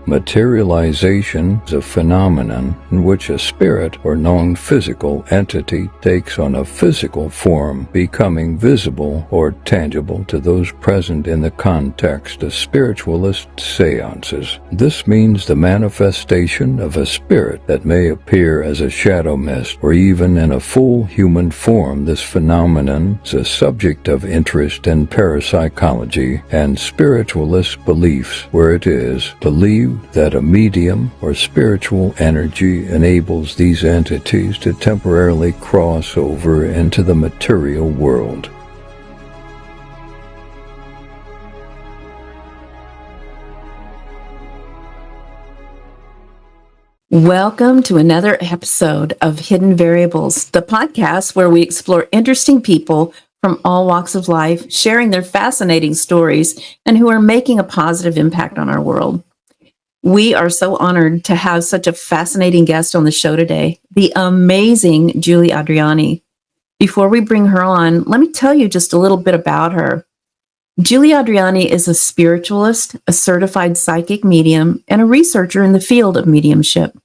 Materialization is a phenomenon in which a spirit or known physical entity takes on a physical form, becoming visible or tangible to those present in the context of spiritualist seances. This means the manifestation of a spirit that may appear as a shadow mist or even in a full human form. This phenomenon is a subject of interest in parapsychology and spiritualist beliefs, where it is believed that a medium or spiritual energy enables these entities to temporarily cross over into the material world. Welcome to another episode of Hidden Variables, the podcast where we explore interesting people from all walks of life, sharing their fascinating stories and who are making a positive impact on our world. We are so honored to have such a fascinating guest on the show today, the amazing Julie Adreani. Before we bring her on, let me tell you just a little bit about her. Julie Adreani is a spiritualist, a certified psychic medium, and a researcher in the field of mediumship.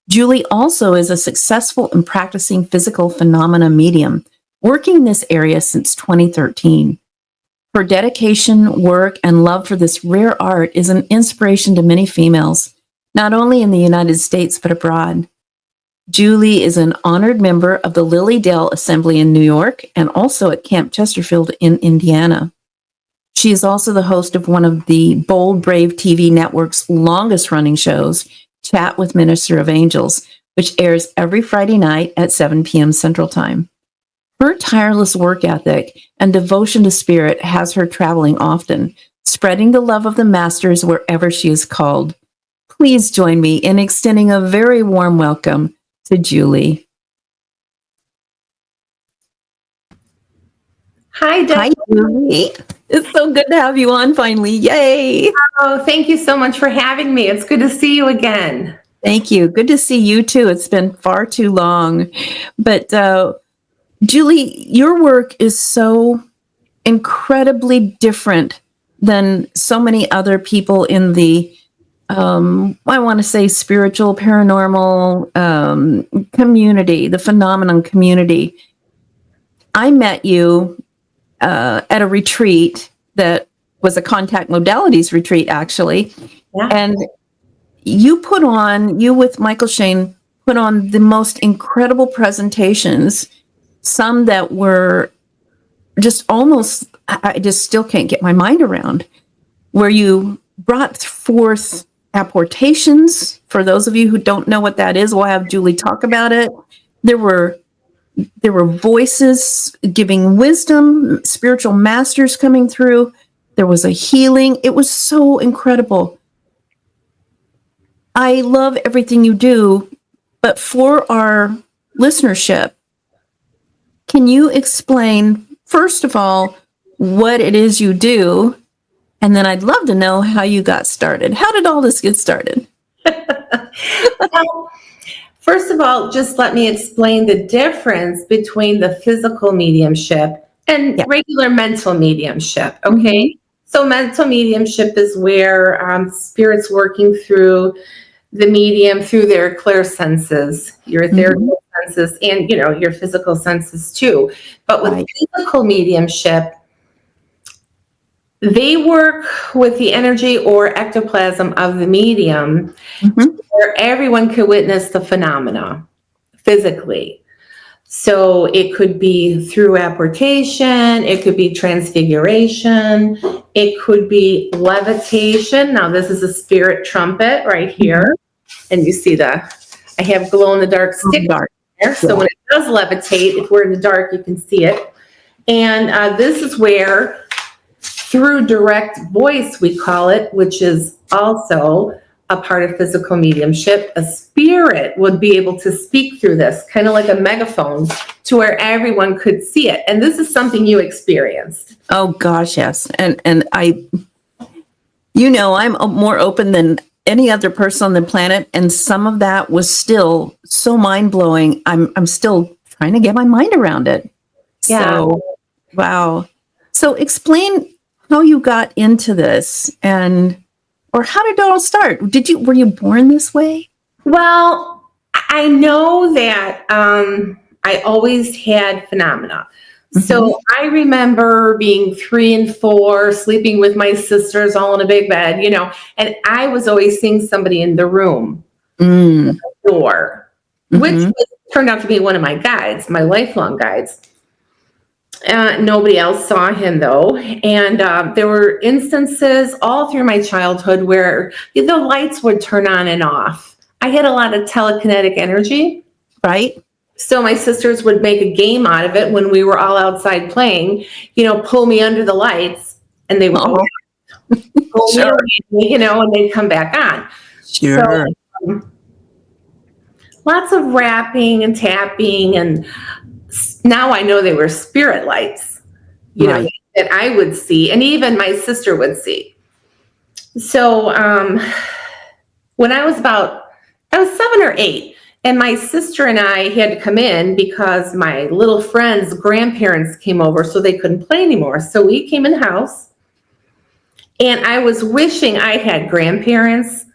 Julie also is a successful and practicing physical phenomena medium, working in this area since 2013. Her dedication, work, and love for this rare art is an inspiration to many females, not only in the United States, but abroad. Julie is an honored member of the Lily Dale Assembly in New York and also at Camp Chesterfield in Indiana. She is also the host of one of the Bold Brave TV network's longest-running shows, Chat with Minister of Angels, which airs every Friday night at 7 p.m. Central Time. Her tireless work ethic and devotion to spirit has her traveling often, spreading the love of the masters wherever she is called. Please join me in extending a very warm welcome to Julie. Hi, Deb. Hi, Julie. It's so good to have you on finally. Yay. Oh, thank you so much for having me. It's good to see you again. Thank you. Good to see you too. It's been far too long. But Julie, your work is so incredibly different than so many other people in the, I want to say, spiritual, paranormal community, the phenomenon community. I met you at a retreat that was a contact modalities retreat, actually. Yeah. And you with Michael Shane, put on the most incredible presentations, some that were just almost, I just still can't get my mind around, where you brought forth apportations. For those of you who don't know what that is, we'll have Julie talk about it. There were voices giving wisdom, spiritual masters coming through. There was a healing. It was so incredible. I love everything you do, but for our listenership, can you explain, first of all, what it is you do? And then I'd love to know how you got started. How did all this get started? Well, first of all, just let me explain the difference between the physical mediumship and regular mental mediumship, okay? Mm-hmm. So mental mediumship is where spirits working through the medium through their clairsenses, your ethereal senses, and your physical senses too. But with physical mediumship, they work with the energy or ectoplasm of the medium, where everyone can witness the phenomena physically. So it could be through apportation, it could be transfiguration, it could be levitation. Now this is a spirit trumpet right here. And you see I have glow in the dark stick there. So when it does levitate, if we're in the dark, you can see it. And this is where, through direct voice, we call it, which is also a part of physical mediumship. A spirit would be able to speak through this, kind of like a megaphone, to where everyone could see it. And this is something you experienced. Oh gosh, yes. And I, I'm more open than any other person on the planet, and some of that was still so mind-blowing. I'm still trying to get my mind around it. Yeah. So, wow. So explain how you got into this, or how did it all start? Were you born this way? Well, I know that I always had phenomena. So I remember being 3 and 4, sleeping with my sisters all in a big bed, and I was always seeing somebody in the room, at the door, which turned out to be one of my guides, my lifelong guides. Nobody else saw him though. And there were instances all through my childhood where the lights would turn on and off. I had a lot of telekinetic energy. Right. So my sisters would make a game out of it when we were all outside playing, pull me under the lights, and they would pull me away, and they'd come back on. Sure. So, lots of rapping and tapping, and now I know they were spirit lights, that I would see, and even my sister would see. So when I was 7 or 8, and my sister and I had to come in because my little friend's grandparents came over, so they couldn't play anymore. So we came in the house, and I was wishing I had grandparents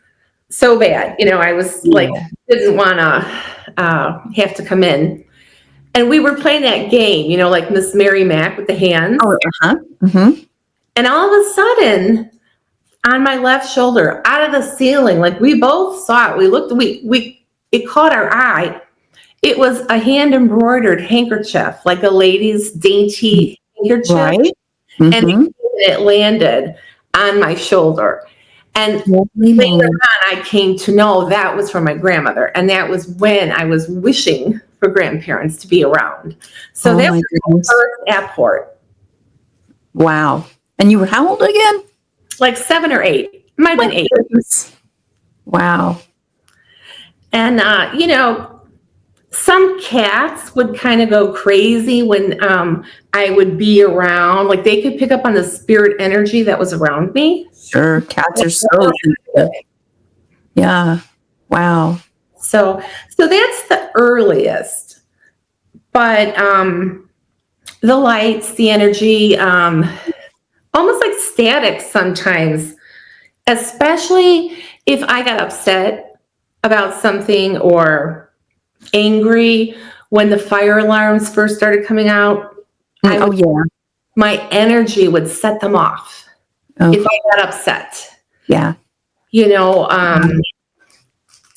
so bad. I was didn't want to have to come in. And we were playing that game, like Miss Mary Mac with the hands. Oh, And all of a sudden, on my left shoulder, out of the ceiling, like we both saw it. We looked, it caught our eye. It was a hand embroidered handkerchief, like a lady's dainty handkerchief. Right. And it landed on my shoulder. And later on, I came to know that was from my grandmother. And that was when I was wishing for grandparents to be around. So that was my first apport. Wow. And you were how old again? Like 7 or 8. Might have been 8. Wow. And, some cats would kind of go crazy when I would be around. Like they could pick up on the spirit energy that was around me. Sure. Cats are so sensitive. Yeah. Wow. So that's the earliest. But the lights, the energy, almost like static sometimes, especially if I got upset about something or angry when the fire alarms first started coming out. My energy would set them off if I got upset. Yeah.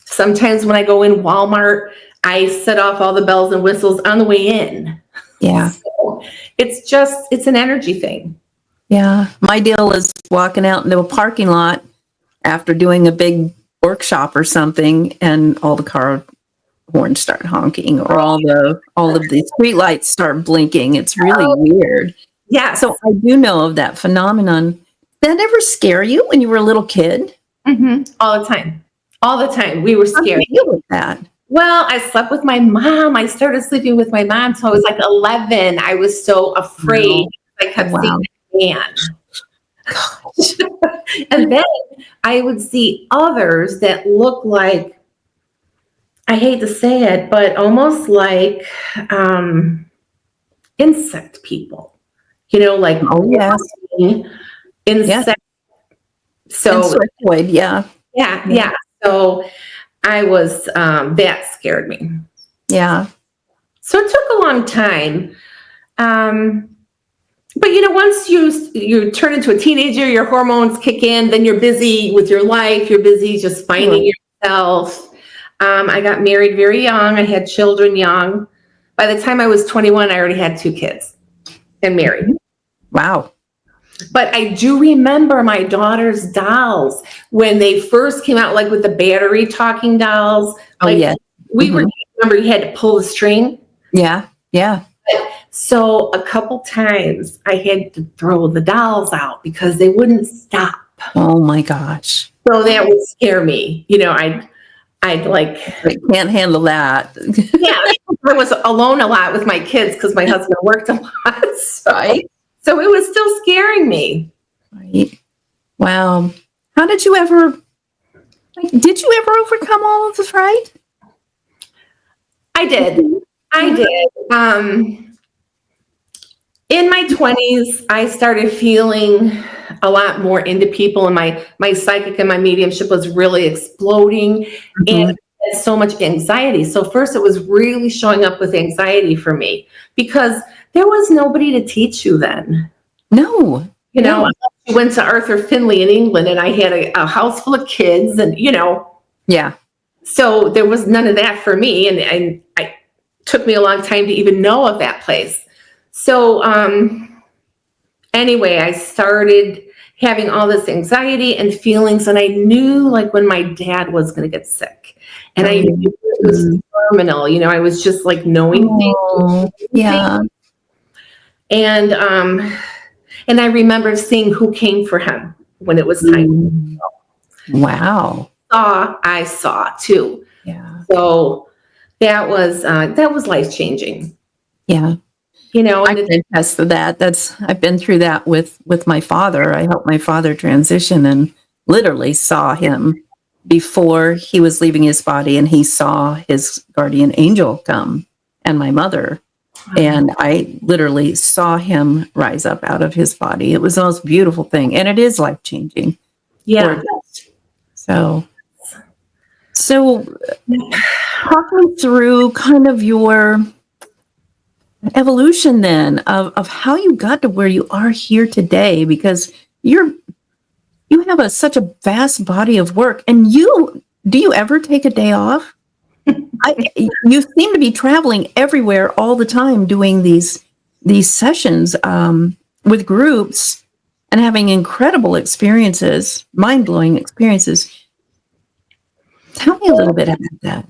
Sometimes when I go in Walmart, I set off all the bells and whistles on the way in. Yeah. So it's an energy thing. Yeah. My deal is walking out into a parking lot after doing a big workshop or something, and all the car horns start honking, or all of the street lights start blinking. It's really weird. Yeah. So I do know of that phenomenon. Did that ever scare you when you were a little kid? All the time. All the time. We were scared. How did you deal with that? Well, I slept with my mom. I started sleeping with my mom until I was like 11. I was so afraid. I kept seeing the man. And then I would see others that looked like, I hate to say it, but almost like insect people. Like insect. So insectoid, yeah. So I was that scared me. Yeah. So it took a long time. But once you turn into a teenager, your hormones kick in, then you're busy with your life, you're busy just finding yourself. I got married very young. I had children young. By the time I was 21, I already had 2 kids and married. Wow. But I do remember my daughter's dolls when they first came out, like with the battery talking dolls. We were, remember you had to pull the string? Yeah. Yeah. So a couple times I had to throw the dolls out because they wouldn't stop. Oh my gosh. So that would scare me. I'd like, I can't handle that. yeah, I was alone a lot with my kids because my husband worked a lot. Right. So it was still scaring me. Right. Wow. How did you ever overcome all of the fright? I did. In my 20s, I started feeling a lot more into people, and my psychic and my mediumship was really exploding, and I had so much anxiety. So first it was really showing up with anxiety for me because there was nobody to teach you then. No. I went to Arthur Findlay in England, and I had a house full of kids, and Yeah. so there was none of that for me, and it took me a long time to even know of that place. So anyway, I started having all this anxiety and feelings, and I knew like when my dad was going to get sick, and I knew it was terminal. I was just like knowing things. Yeah. And I remember seeing who came for him when it was time. Wow. I saw too. Yeah. So that was life-changing. Yeah. I can attest to that. I've been through that with my father. I helped my father transition and literally saw him before he was leaving his body, and he saw his guardian angel come and my mother. And I literally saw him rise up out of his body. It was the most beautiful thing. And it is life-changing. Yeah. So talk me through kind of your evolution then of how you got to where you are here today, because you have such a vast body of work. And do you ever take a day off? You seem to be traveling everywhere all the time, doing these sessions with groups and having incredible experiences, mind-blowing experiences. Tell me a little bit about that.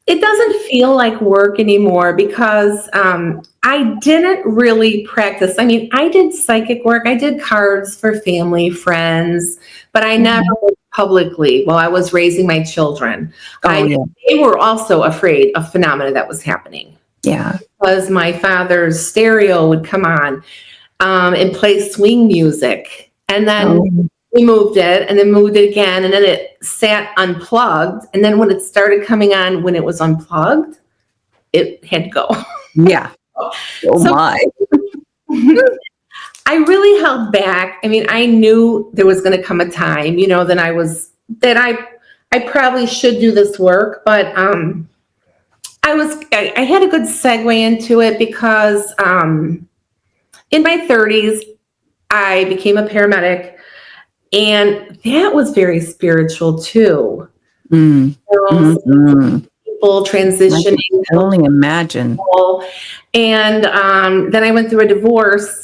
It doesn't feel like work anymore because I didn't really practice. I mean, I did psychic work. I did cards for family, friends, but I never worked publicly while I was raising my children. They were also afraid of phenomena that was happening. Yeah. Because my father's stereo would come on and play swing music. And then we moved it and then moved it again. And then it sat unplugged. And then when it started coming on, when it was unplugged, it had to go. Yeah. My. I really held back. I mean, I knew there was going to come a time, that I probably should do this work, but I had a good segue into it because in my 30s, I became a paramedic, and that was very spiritual too. People transitioning. I can only imagine. And then I went through a divorce.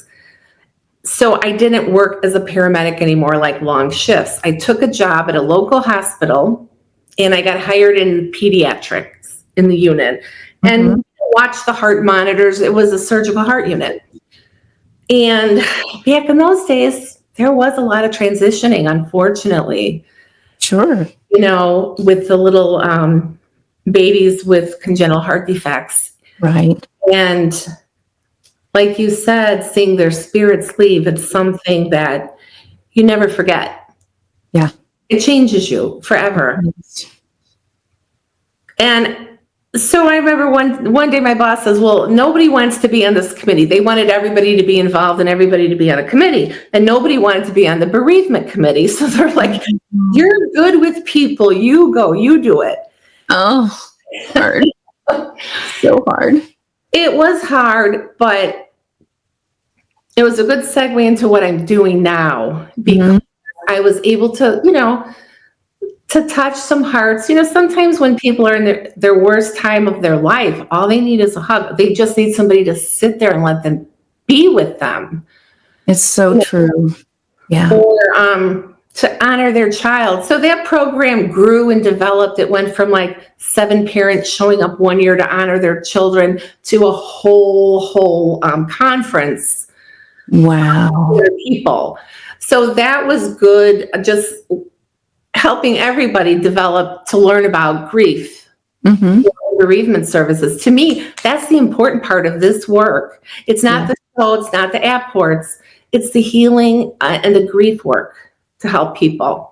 So I didn't work as a paramedic anymore, like long shifts. I took a job at a local hospital, and I got hired in pediatrics in the unit and watched the heart monitors. It was a surgical heart unit. And back in those days, there was a lot of transitioning, unfortunately. Sure. With the little babies with congenital heart defects. Right. And like you said, seeing their spirits leave, it's something that you never forget. Yeah. It changes you forever. And so I remember one day my boss says, well, nobody wants to be on this committee. They wanted everybody to be involved and everybody to be on a committee. And nobody wanted to be on the bereavement committee. So they're like, you're good with people. You go, you do it. Oh, hard. So hard. It was hard, but it was a good segue into what I'm doing now, because I was able to, to touch some hearts. Sometimes when people are in their worst time of their life, all they need is a hug. They just need somebody to sit there and let them be with them. It's so true. Yeah. Or to honor their child. So that program grew and developed. It went from like 7 parents showing up one year to honor their children to a whole conference. Wow. For people. So that was good. Just helping everybody develop to learn about grief, bereavement services. To me, that's the important part of this work. It's not the show, it's not the apports, it's the healing and the grief work to help people.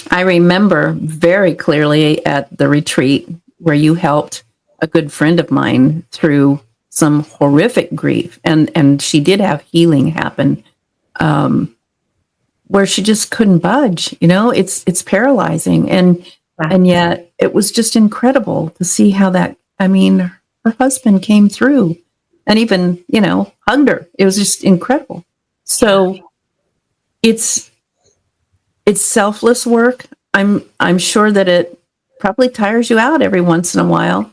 I remember very clearly at the retreat where you helped a good friend of mine through some horrific grief, and she did have healing happen, where she just couldn't budge. It's paralyzing, and yet it was just incredible to see how that. I mean, her husband came through, and even hugged her. It was just incredible. So it's selfless work. I'm sure that it probably tires you out every once in a while.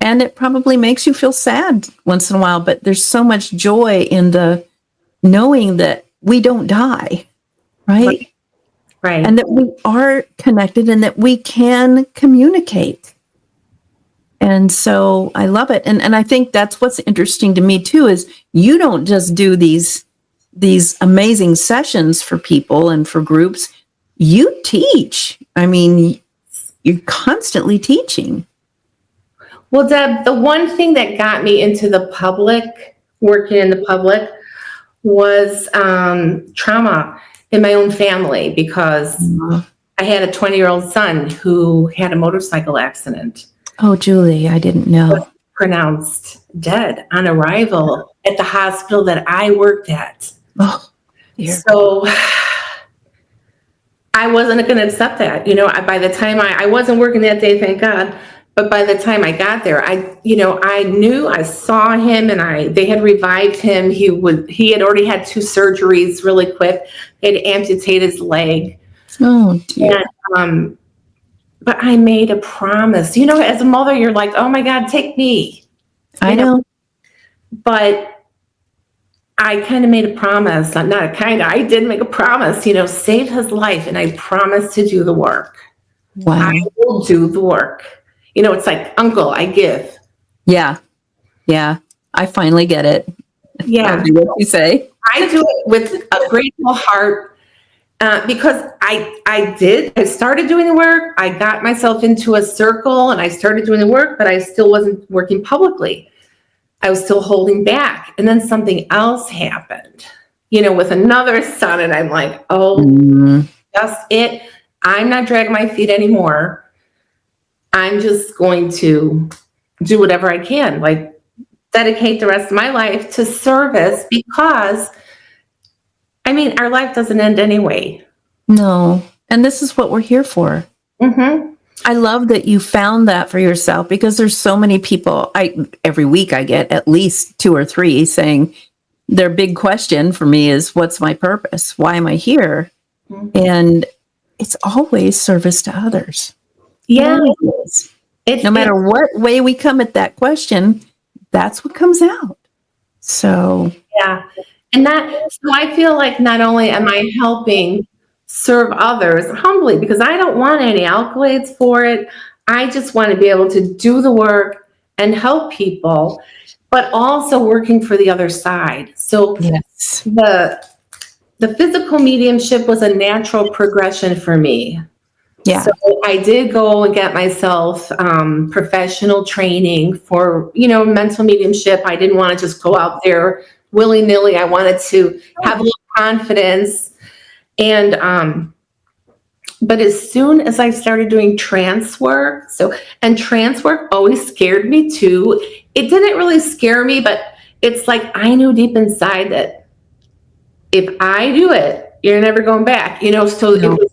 And it probably makes you feel sad once in a while, but there's so much joy in the knowing that we don't die, right? Right. And that we are connected and that we can communicate. And so I love it. And I think that's what's interesting to me too, is you don't just do these amazing sessions for people and for groups. You teach. I mean, you're constantly teaching. Well, Deb, the one thing that got me into the public, working in the public, was trauma in my own family, because I had a 20-year-old son who had a motorcycle accident. Oh, Julie, I didn't know. Was pronounced dead on arrival at the hospital that I worked at. Oh, dear. So I wasn't going to accept that. By the time I wasn't working that day, thank God. But by the time I got there, I knew, I saw him, and they had revived him. He had already had 2 surgeries really quick. They had amputated his leg. Oh, dear. And, but I made a promise. As a mother, you're like, oh my God, take me. I know. But I kind of made a promise. I did make a promise, save his life. And I promised to do the work. Wow. I will do the work. It's like, uncle, I give. Yeah. Yeah. I finally get it. Yeah. I'll do what you say. I do it with a grateful heart, because I started doing the work. I got myself into a circle and I started doing the work, but I still wasn't working publicly. I was still holding back. And then something else happened, with another son. And I'm like, that's it. I'm not dragging my feet anymore. I'm just going to do whatever I can, like dedicate the rest of my life to service, because, our life doesn't end anyway. No. And this is what we're here for. Mm-hmm. I love that you found that for yourself, because there's so many people. Every week I get at least 2 or 3 saying their big question for me is, what's my purpose? Why am I here? Mm-hmm. And it's always service to others. Yeah. No matter what way we come at that question, that's what comes out. So, yeah. And so I feel like not only am I helping serve others humbly, because I don't want any accolades for it. I just want to be able to do the work and help people, but also working for the other side. So yes. The physical mediumship was a natural progression for me. Yeah. So I did go and get myself professional training for, mental mediumship. I didn't want to just go out there willy-nilly. I wanted to have a little confidence. And, but as soon as I started doing trance work, and trance work always scared me too. It didn't really scare me, but it's like, I knew deep inside that if I do it, you're never going back, so it was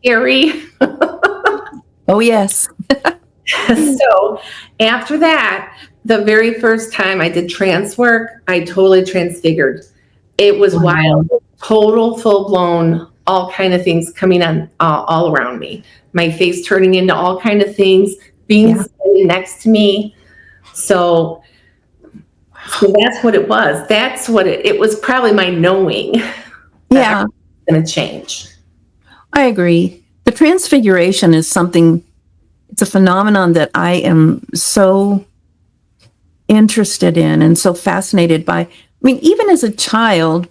scary. Oh, yes. So after that, the very first time I did trance work, I totally transfigured. It was wild, total, full-blown, all kind of things coming on all around me. My face turning into all kind of things, being standing next to me. So that's what it was. That's what it was, probably my knowing that it's going to change. I agree. The Transfiguration is something, it's a phenomenon that I am so interested in and so fascinated by. Even as a child,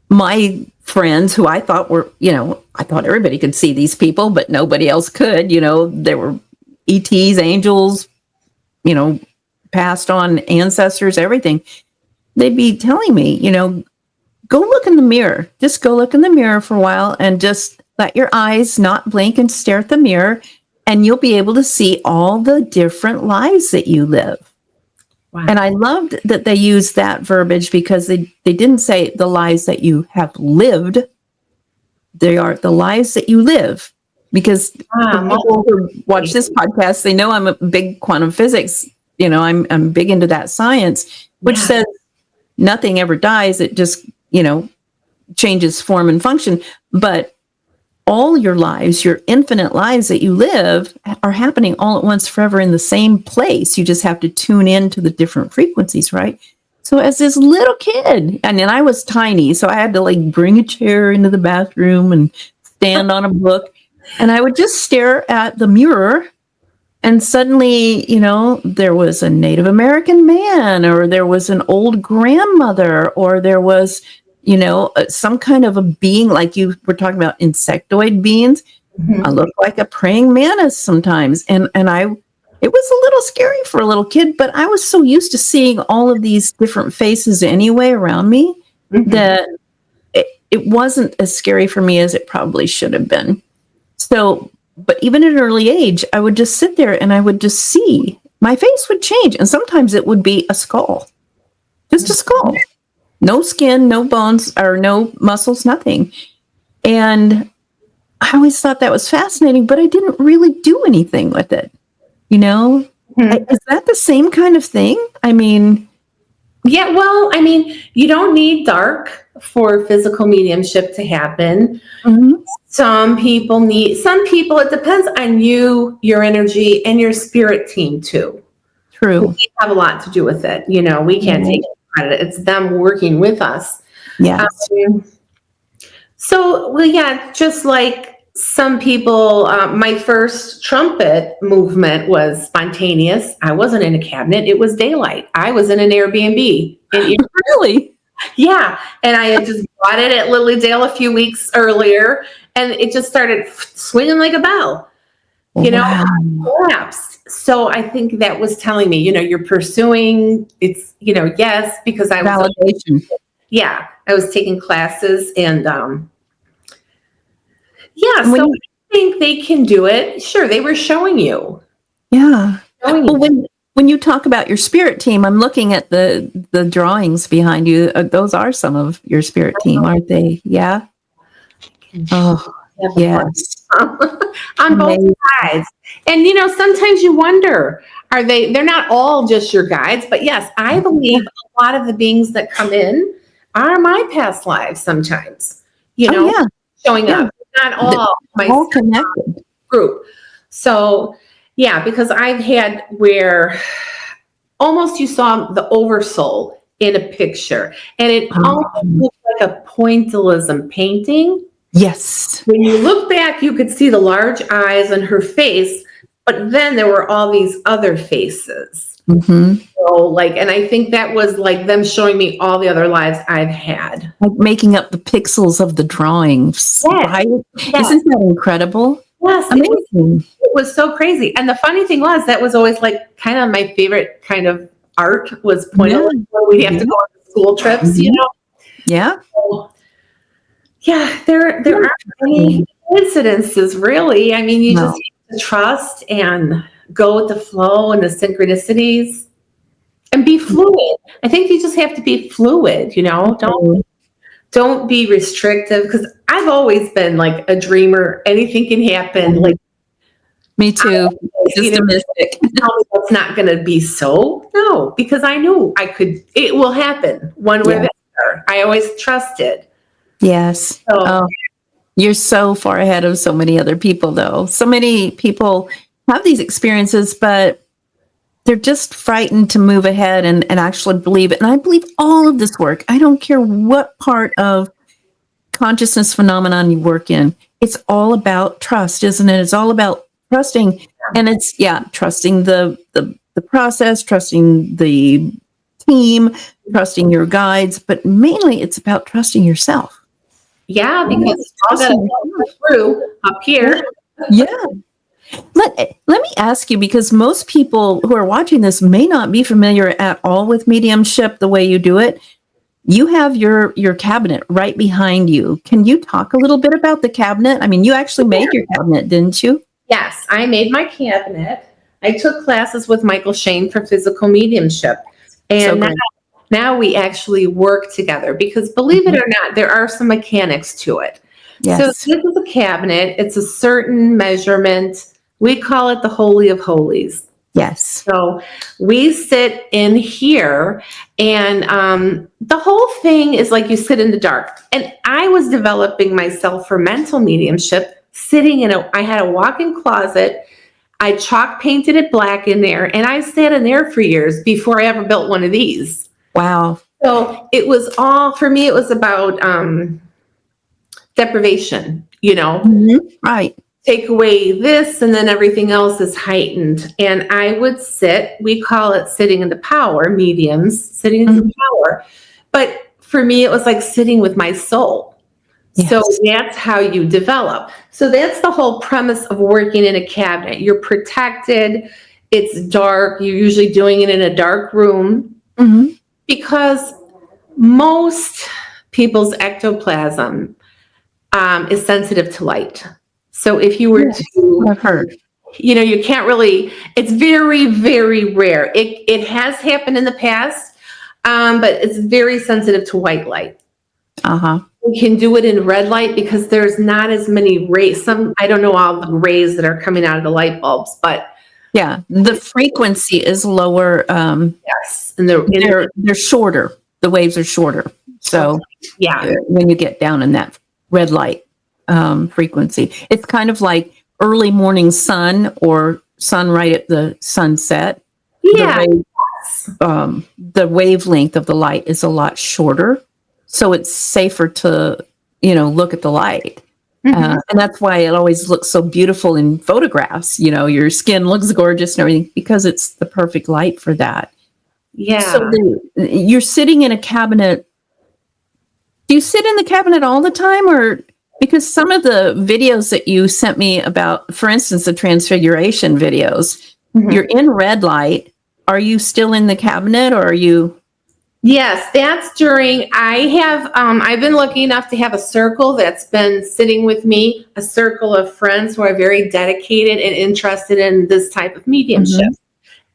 my friends who I thought were, I thought everybody could see these people, but nobody else could. There were ETs, angels, passed on ancestors, everything. They'd be telling me, go look in the mirror. Just go look in the mirror for a while and just let your eyes not blink and stare at the mirror, and you'll be able to see all the different lives that you live. Wow. And I loved that they used that verbiage because they didn't say the lives that you have lived. They are the lives that you live. Because people who watch this podcast, they know I'm a big quantum physics. I'm big into that science, which says nothing ever dies. It just, changes form and function. But all your lives, your infinite lives that you live, are happening all at once forever in the same place. You just have to tune in to the different frequencies, right? So as this little kid, and then I was tiny, so I had to bring a chair into the bathroom and stand on a book, and I would just stare at the mirror, and suddenly, there was a Native American man, or there was an old grandmother, or there was some kind of a being, like you were talking about insectoid beings. I looked like a praying mantis sometimes. And it was a little scary for a little kid, but I was so used to seeing all of these different faces anyway around me that it wasn't as scary for me as it probably should have been. So, but even at an early age, I would just sit there and I would just see my face would change. And sometimes it would be a skull, just a skull. No skin, no bones, or no muscles, nothing. And I always thought that was fascinating, but I didn't really do anything with it. Is that the same kind of thing? Yeah, well, you don't need dark for physical mediumship to happen. Some people, it depends on you, your energy, and your spirit team too. True. We have a lot to do with it. We can't take credit. It's them working with us. Yeah. Just like some people, my first trumpet movement was spontaneous. I wasn't in a cabinet. It was daylight. I was in an Airbnb. Really? Yeah. And I had just bought it at Lilydale a few weeks earlier, and it just started swinging like a bell. Collapsed. So I think that was telling me, you're pursuing, it's, yes, because I was validation. I was taking classes, and so I think they can do it. Sure, they were showing you. Yeah. When you talk about your spirit team, I'm looking at the drawings behind you. Those are some of your spirit team, aren't they? Yeah. Oh, yes. On both sides. And sometimes you wonder, they're not all just your guides, but yes, I believe a lot of the beings that come in are my past lives sometimes, showing up. Not all my connected group. So because I've had where almost you saw the oversoul in a picture, and it almost looked like a pointillism painting. Yes. When you look back, you could see the large eyes on her face, but then there were all these other faces. So and I think that was like them showing me all the other lives I've had. Like making up the pixels of the drawings. Yes. Right? Yes. Isn't that incredible? Yes. Amazing. It was so crazy. And the funny thing was, that was always kind of my favorite kind of art was pointillist, when we have to go on school trips, Yeah. So, there aren't any coincidences, really. You just have to trust and go with the flow and the synchronicities and be fluid. I think you just have to be fluid, Don't be restrictive, because I've always been like a dreamer. Anything can happen. Me too. Just a mystic. It's not going to be so. No, because I knew it will happen one way or the other. I always trusted. Yes. You're so far ahead of so many other people, though. So many people have these experiences, but they're just frightened to move ahead and actually believe it. And I believe all of this work, I don't care what part of consciousness phenomenon you work in, it's all about trust, isn't it? It's all about trusting. And it's, trusting the process, trusting the team, trusting your guides, but mainly it's about trusting yourself. Yeah, because it's all got to go through up here. Yeah. Let me ask you, because most people who are watching this may not be familiar at all with mediumship the way you do it. You have your cabinet right behind you. Can you talk a little bit about the cabinet? I mean, you actually made your cabinet, didn't you? Yes, I made my cabinet. I took classes with Michael Shane for physical mediumship. And now we actually work together because, believe it or not, there are some mechanics to it. Yes. So this is a cabinet. It's a certain measurement. We call it the Holy of Holies. Yes. So we sit in here, and the whole thing is like you sit in the dark. And I was developing myself for mental mediumship, I had a walk-in closet. I chalk painted it black in there, and I sat in there for years before I ever built one of these. Wow. So it was all, for me, it was about deprivation, Right. Take away this, and then everything else is heightened. And I would sit, we call it sitting in the power, mediums, sitting in the power. But for me, it was like sitting with my soul. Yes. So that's how you develop. So that's the whole premise of working in a cabinet. You're protected. It's dark. You're usually doing it in a dark room because most people's ectoplasm is sensitive to light. So if you were to, I've heard, you can't really, it's very, very rare. It has happened in the past, but it's very sensitive to white light. We can do it in red light because there's not as many rays. I don't know all the rays that are coming out of the light bulbs, but yeah, the frequency is lower. Yes, and they're shorter. The waves are shorter. So when you get down in that red light frequency, it's kind of like early morning sun or sun right at the sunset. Yeah. The wavelength of the light is a lot shorter. So it's safer to, look at the light. And that's why it always looks so beautiful in photographs. Your skin looks gorgeous and everything because it's the perfect light for that. Yeah. So you're sitting in a cabinet. Do you sit in the cabinet all the time, or because some of the videos that you sent me about, for instance, the Transfiguration videos, you're in red light. Are you still in the cabinet, or are you? Yes, that's during, I've been lucky enough to have a circle that's been sitting with me, a circle of friends who are very dedicated and interested in this type of mediumship.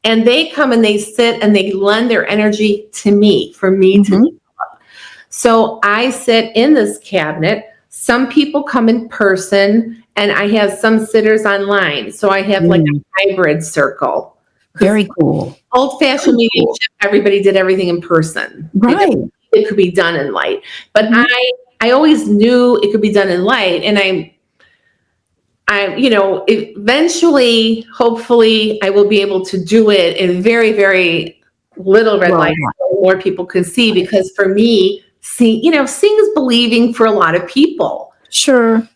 And they come and they sit and they lend their energy to me, for me to develop. So I sit in this cabinet. Some people come in person, and I have some sitters online. So I have like a hybrid circle. Very cool. Old-fashioned mediumship, everybody did everything in person. Right. It could be done in light. But I always knew it could be done in light. And I eventually, hopefully, I will be able to do it in very, very little red light so more people can see. Because for me, seeing is believing for a lot of people. Sure.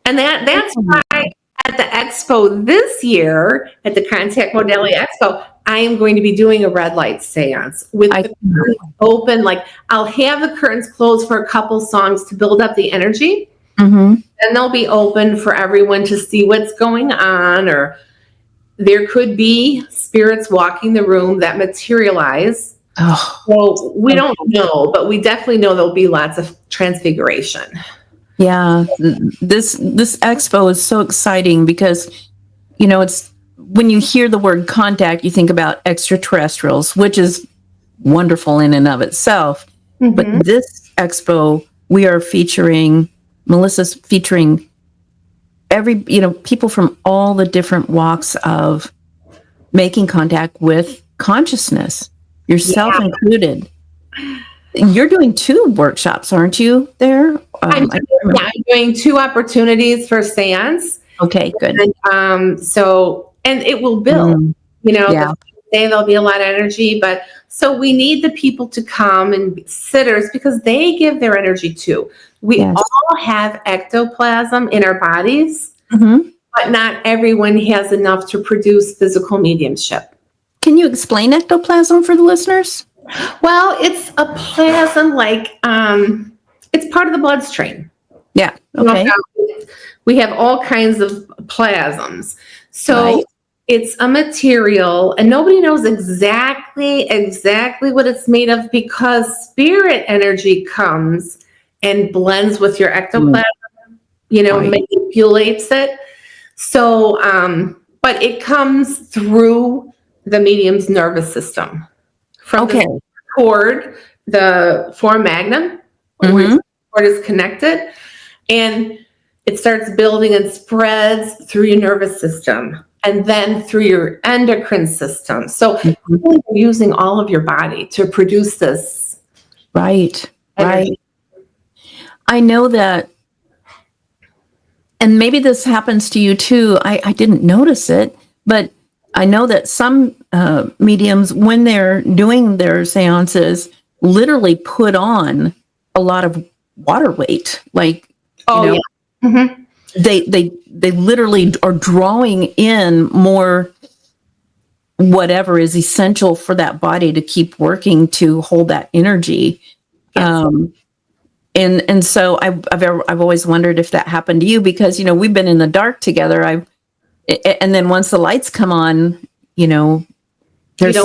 And that's why at the expo this year, at the Contact Modality Expo, I am going to be doing a red light seance with the curtains open. Like, I'll have the curtains closed for a couple songs to build up the energy. And they'll be open for everyone to see what's going on. Or there could be spirits walking the room that materialize. Well, we don't know, but we definitely know there'll be lots of transfiguration. Yeah, this expo is so exciting because, it's when you hear the word contact, you think about extraterrestrials, which is wonderful in and of itself. But this expo, Melissa's featuring people from all the different walks of making contact with consciousness, yourself included. You're doing 2 workshops, aren't you, there? I'm doing 2 opportunities for seance. Okay, good. And it will build, there'll be a lot of energy, but so we need the people to come and be sitters because they give their energy too. We all have ectoplasm in our bodies, but not everyone has enough to produce physical mediumship. Can you explain ectoplasm for the listeners? Well, it's a plasm it's part of the bloodstream. Yeah. You know Okay. how we have all kinds of plasms. So Right. it's a material, and nobody knows exactly what it's made of, because spirit energy comes and blends with your ectoplasm, Right. manipulates it. So, but it comes through the medium's nervous system from Okay. the cord, the foramen magnum, where Mm-hmm. the cord is connected, and it starts building and spreads through your nervous system and then through your endocrine system. So you're using all of your body to produce this Right. energy. Right. I know that, and maybe this happens to you too. I didn't notice it, but I know that some mediums, when they're doing their seances, literally put on a lot of water weight. Like, Oh, yeah. Mm-hmm. they literally are drawing in more whatever is essential for that body to keep working to hold that energy. Yes. And so I've always wondered if that happened to you, because we've been in the dark together. And then once the lights come on, there's there's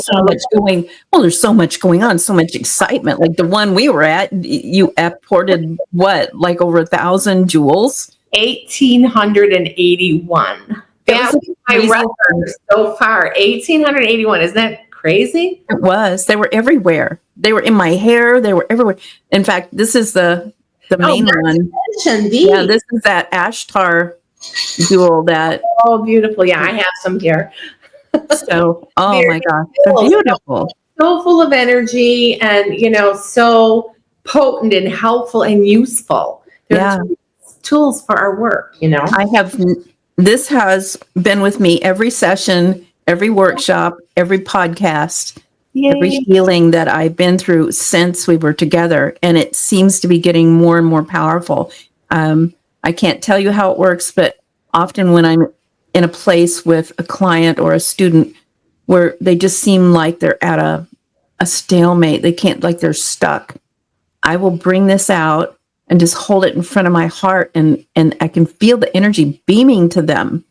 so much going on, so much excitement. Like the one we were at, you apported what, like over 1,000 joules? 1,881. That was my record so far. 1,881. Isn't that crazy? It was. They were everywhere. They were in my hair. They were everywhere. In fact, this is the main one. Yeah, this is that Ashtar jewel that. Oh, beautiful. Yeah, I have some here. So, oh my gosh, they're beautiful. So full of energy and, so potent and helpful and useful. They're tools for our work, This has been with me every session, every workshop, every podcast, every healing that I've been through since we were together. And it seems to be getting more and more powerful. I can't tell you how it works, but often when I'm in a place with a client or a student where they just seem like they're at a stalemate, they can't, like they're stuck, I will bring this out and just hold it in front of my heart, and I can feel the energy beaming to them,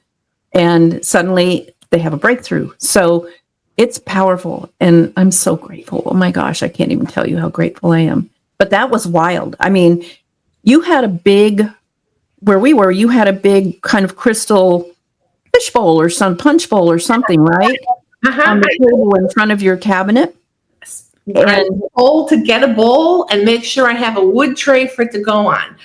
and suddenly they have a breakthrough. So it's powerful, and I'm so grateful. Oh my gosh, I can't even tell you how grateful I am. But that was wild. I mean, you had a big, where we were, you had a big kind of crystal fish bowl or some punch bowl or something, right? On the table in front of your cabinet. And to get a bowl and make sure I have a wood tray for it to go on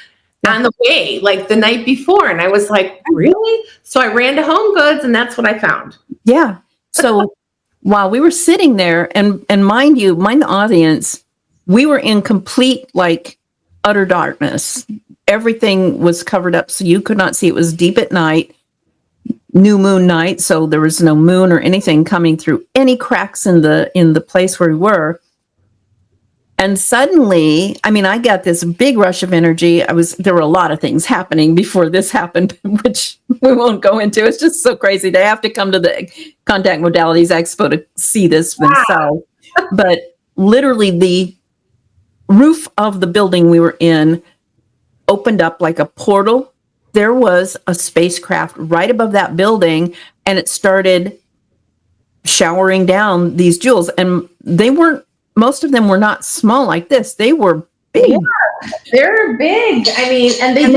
the way, like the night before. And I was like, really? So I ran to Home Goods, and that's what I found. Yeah. So while we were sitting there, and mind the audience, we were in complete, like, utter darkness. Everything was covered up, so you could not see. It was deep at night, new moon night, so there was no moon or anything coming through any cracks in the place where we were. And suddenly, I mean, I got this big rush of energy. There were a lot of things happening before this happened, which we won't go into. It's just so crazy. They have to come to the Contact Modalities Expo to see this themselves. But literally, the roof of the building we were in opened up like a portal. There was a spacecraft right above that building, and it started showering down these jewels. And most of them were not small like this. They were big. Yeah, they're big. I mean, and they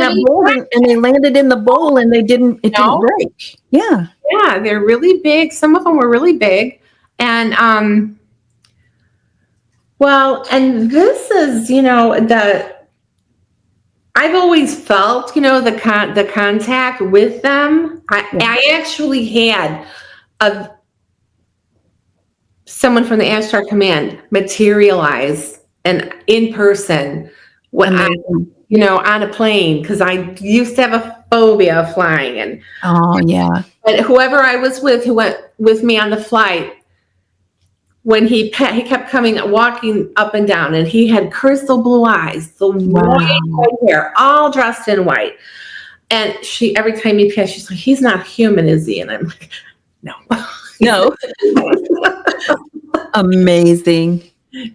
landed in the bowl, and it didn't break. Yeah. Yeah, they're really big. Some of them were really big. And and this is, I've always felt, the contact with them. I actually had someone from the Ashtar Command materialize and in person when on a plane, because I used to have a phobia of flying. But whoever I was with, who went with me on the flight, when he kept walking up and down, and he had crystal blue eyes, the white hair, all dressed in white. And every time he passed, she's like, "He's not human, is he?" And I'm like, "No." Amazing.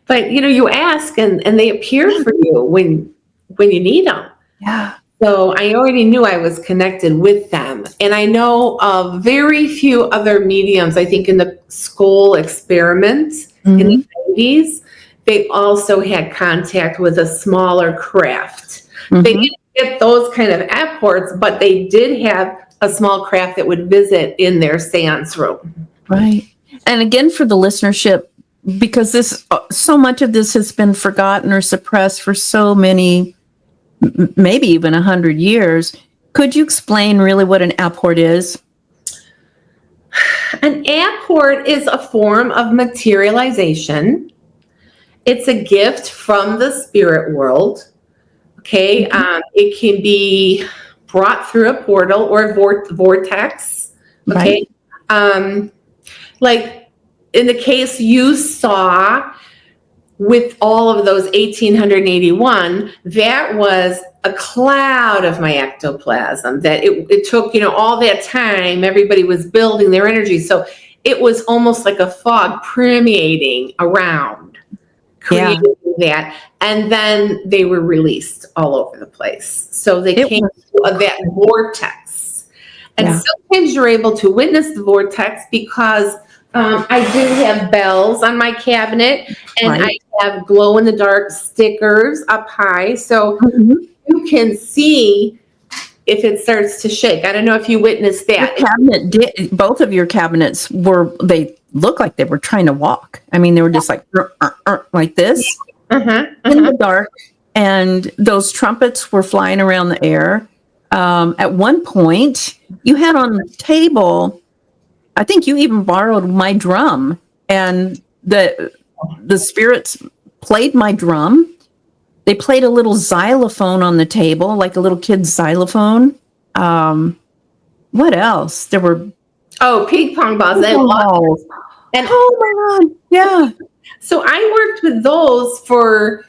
But you ask, and they appear for you when you need them. Yeah. So I already knew I was connected with them. And I know of very few other mediums, I think in the school experiment in the 80s, they also had contact with a smaller craft. They didn't get those kind of apports, but they did have a small craft that would visit in their seance room. Right. And again, for the listenership, because so much of this has been forgotten or suppressed for so many, maybe even 100 years, could you explain really what an apport is? An apport is a form of materialization. It's a gift from the spirit world. Okay. It can be brought through a portal or vortex. Okay. Right. Like in the case you saw with all of those 1881, that was a cloud of my ectoplasm that it took, all that time, everybody was building their energy. So it was almost like a fog permeating around, creating that. And then they were released all over the place. So they came to that vortex. And sometimes you're able to witness the vortex because I do have bells on my cabinet, and I have glow-in-the-dark stickers up high. So you can see if it starts to shake. I don't know if you witnessed that. Your both of your cabinets they looked like they were trying to walk. I mean, they were just like this in the dark. And those trumpets were flying around the air. At one point, you had on the table, I think you even borrowed my drum, and the spirits played my drum. They played a little xylophone on the table, like a little kid's xylophone. What else? There were ping pong balls. And oh my God, yeah. So I worked with those for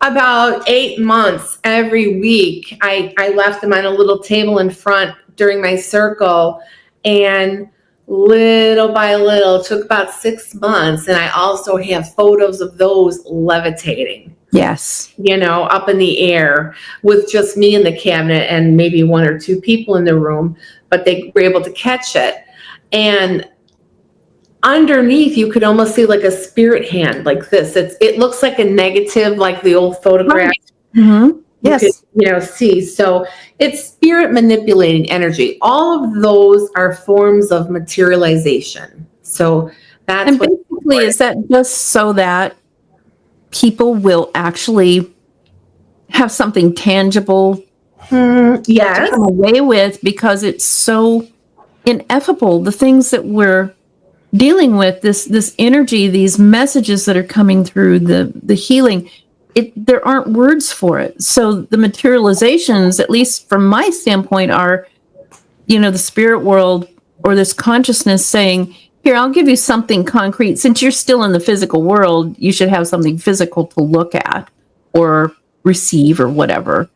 about 8 months every week. I left them on a little table in front during my circle, and little by little, it took about 6 months. And I also have photos of those levitating. Yes. Up in the air with just me in the cabinet and maybe 1 or 2 people in the room, but they were able to catch it. And underneath, you could almost see like a spirit hand like this. It looks like a negative, like the old photograph. Right. Yes. You could, see. So it's spirit manipulating energy. All of those are forms of materialization. So that's and basically, is that just so that people will actually have something tangible to come away with, because it's so ineffable, the things that we're dealing with, this energy, these messages that are coming through, the healing, there aren't words for it. So the materializations, at least from my standpoint, are the spirit world or this consciousness saying, here, I'll give you something concrete. Since you're still in the physical world, you should have something physical to look at or receive or whatever.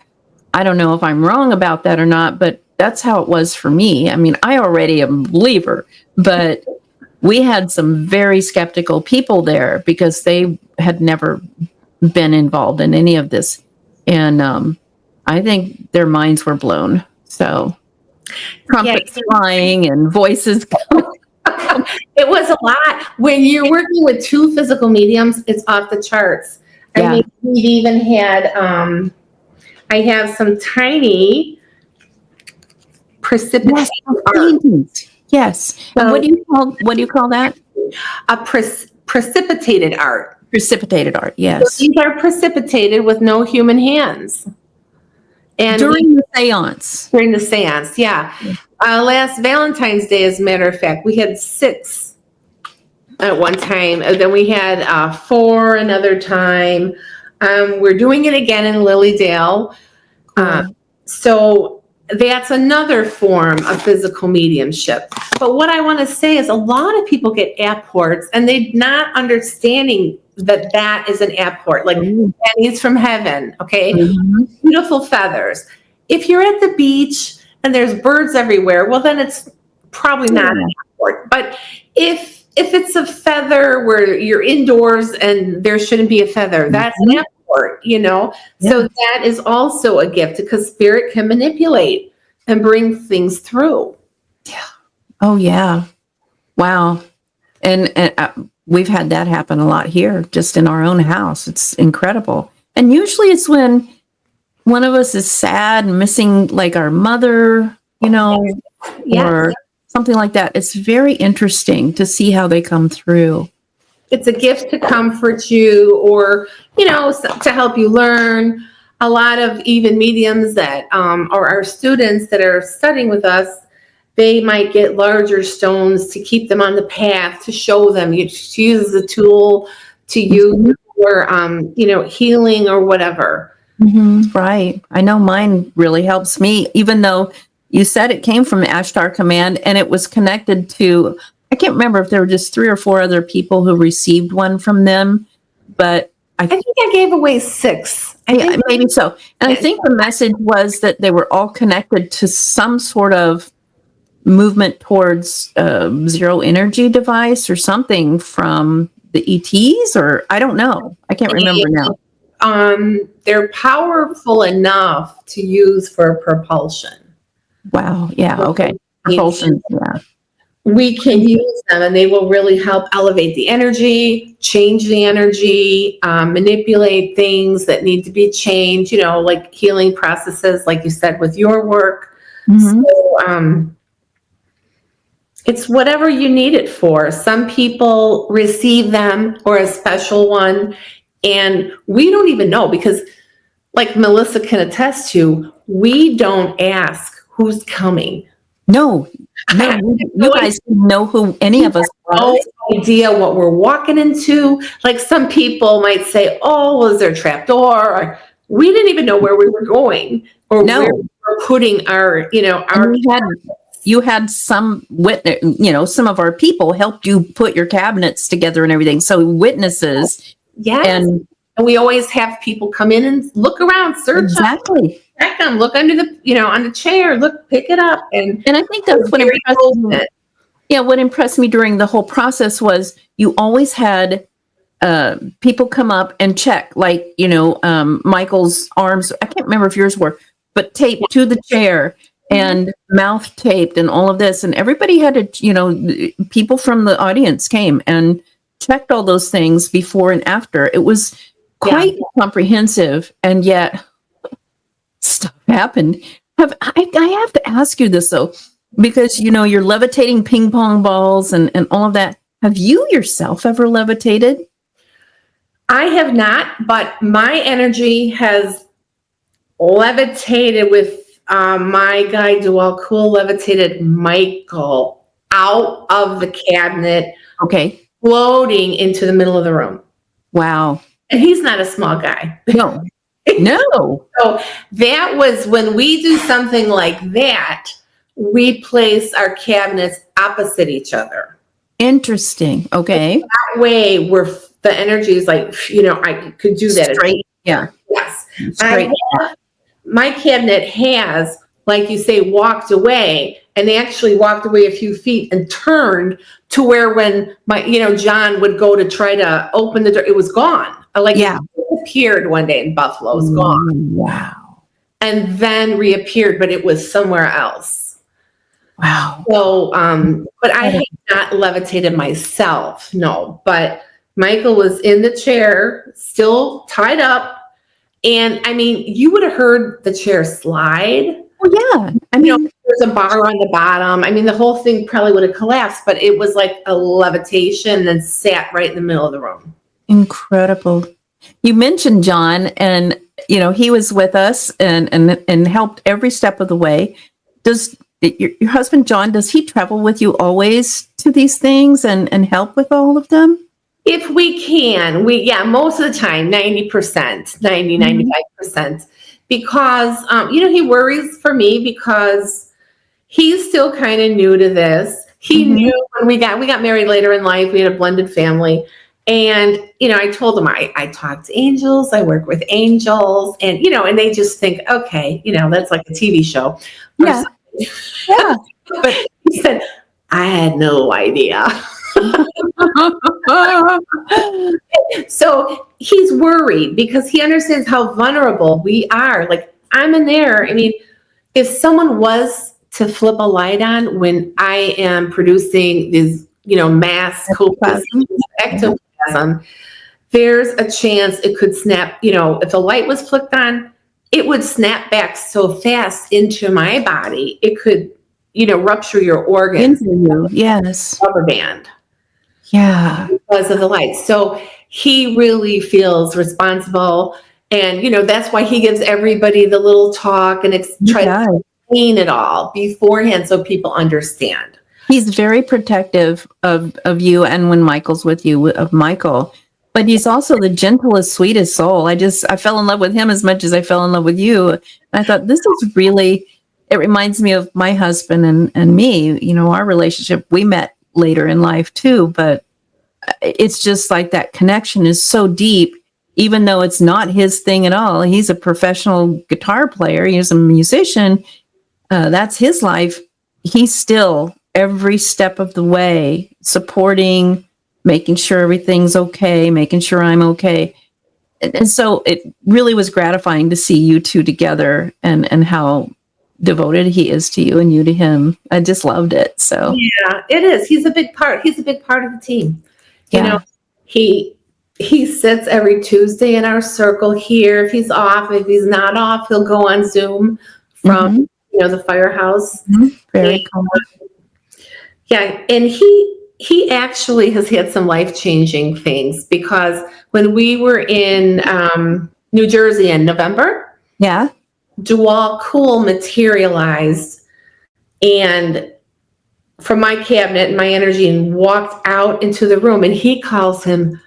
I don't know if I'm wrong about that or not, but that's how it was for me. I mean, I already am a believer, but we had some very skeptical people there because they had never been involved in any of this. And I think their minds were blown. So trumpets flying and voices going. It was a lot. When you're working with 2 physical mediums, it's off the charts. I mean, we even had, I have some tiny precipitated art. Yes. And what do you call that? A precipitated art. Precipitated art, yes. So these are precipitated with no human hands. And during the seance. During the seance, yeah. Last Valentine's Day, as a matter of fact, we had 6 at one time. And then we had 4 another time. We're doing it again in Lilydale. So that's another form of physical mediumship. But what I want to say is a lot of people get apports and they're not understanding that is an apport, like pennies from heaven, okay? Beautiful feathers. If you're at the beach and there's birds everywhere, well, then it's probably not an apport. But if it's a feather where you're indoors and there shouldn't be a feather, that's an apport. support, So that is also a gift because spirit can manipulate and bring things through. Yeah. Oh, yeah. Wow. And we've had that happen a lot here, just in our own house. It's incredible. And usually it's when one of us is sad and missing like our mother, or something like that. It's very interesting to see how they come through. It's a gift to comfort you or, to help you learn. A lot of even mediums that or our students that are studying with us, they might get larger stones to keep them on the path, to show them, to use as a tool to use for, healing or whatever. Mm-hmm. Right. I know mine really helps me, even though you said it came from the Ashtar Command and it was connected to, I can't remember if there were just 3 or 4 other people who received one from them, but I think I gave away 6. Maybe so. And I think the message was that they were all connected to some sort of movement towards zero energy device or something from the ETs, or I don't know. I can't remember now. They're powerful enough to use for propulsion. Wow. Yeah. Okay. Propulsion. Yeah. We can use them and they will really help elevate the energy, change the energy, manipulate things that need to be changed, like healing processes, like you said, with your work. Mm-hmm. So, it's whatever you need it for. Some people receive them or a special one, and we don't even know because, like Melissa can attest to, we don't ask who's coming. No, you guys know who any of us are. No idea what we're walking into. Like some people might say, "Oh, was there a trap door?" Or, we didn't even know where we were going or where we were putting our, our. You had some witness, some of our people helped you put your cabinets together and everything. So witnesses. Yes. And we always have people come in and look around, search. Exactly. Check them, look under the, on the chair, look, pick it up. And I think that's what impressed me. Yeah. What impressed me during the whole process was you always had people come up and check, like, Michael's arms. I can't remember if yours were, but taped to the chair. And mouth taped and all of this. And everybody had to, people from the audience came and checked all those things before and after. It was quite comprehensive. And yet stuff happened. I have to ask you this, though, because, you're levitating ping pong balls and all of that. Have you yourself ever levitated? I have not, but my energy has levitated with my guy, Dual Cool, levitated Michael out of the cabinet. Okay. Floating into the middle of the room. Wow. And he's not a small guy. No. No. So that was when we do something like that, we place our cabinets opposite each other. Interesting. Okay. And that way the energy is like, I could do that. Straight. Yeah. Yes. My cabinet has, like you say, walked away, and they actually walked away a few feet and turned to where when John would go to try to open the door, it was gone. It appeared one day in Buffalo, it was gone. Wow. And then reappeared, but it was somewhere else. Wow. So, but I have not levitated myself, no. But Michael was in the chair, still tied up. And you would have heard the chair slide. Oh, yeah. There's a bar on the bottom. The whole thing probably would have collapsed, but it was like a levitation and then sat right in the middle of the room. Incredible. You mentioned John, and, he was with us and helped every step of the way. Does your husband, John, does he travel with you always to these things and help with all of them? If we can, most of the time, 90%, 95%, because, he worries for me because he's still kind of new to this. He knew when we got married later in life, we had a blended family. And, I told him I talk to angels, I work with angels, and, and they just think, okay, that's like a TV show. Yeah. Yeah. But he said, I had no idea. So he's worried because he understands how vulnerable we are. Like, I'm in there. I mean, if someone was to flip a light on when I am producing these, mass ectoplasm, there's a chance it could snap. If the light was flicked on, it would snap back so fast into my body, it could, rupture your organs. Into you, yes. Rubber band. Yeah. Because of the light. So he really feels responsible. And, that's why he gives everybody the little talk and tries to explain it all beforehand so people understand. He's very protective of you, and when Michael's with you, of Michael. But he's also the gentlest, sweetest soul. I fell in love with him as much as I fell in love with you. And I thought, this is really, it reminds me of my husband and me, our relationship. We met later in life too, but it's just like that connection is so deep, even though it's not his thing at all. He's a professional guitar player. He's a musician. That's his life. He's still every step of the way supporting, making sure everything's okay, making sure I'm okay. And so it really was gratifying to see you two together and how devoted he is to you and you to him. I just loved it. So yeah, it is. He's a big part of the team. He sits every Tuesday in our circle here. If he's off, if he's not off, he'll go on Zoom from the firehouse. Very cool. Yeah, and he actually has had some life-changing things, because when we were in New Jersey in November, Dual Cool materialized and from my cabinet and my energy and walked out into the room, and he calls him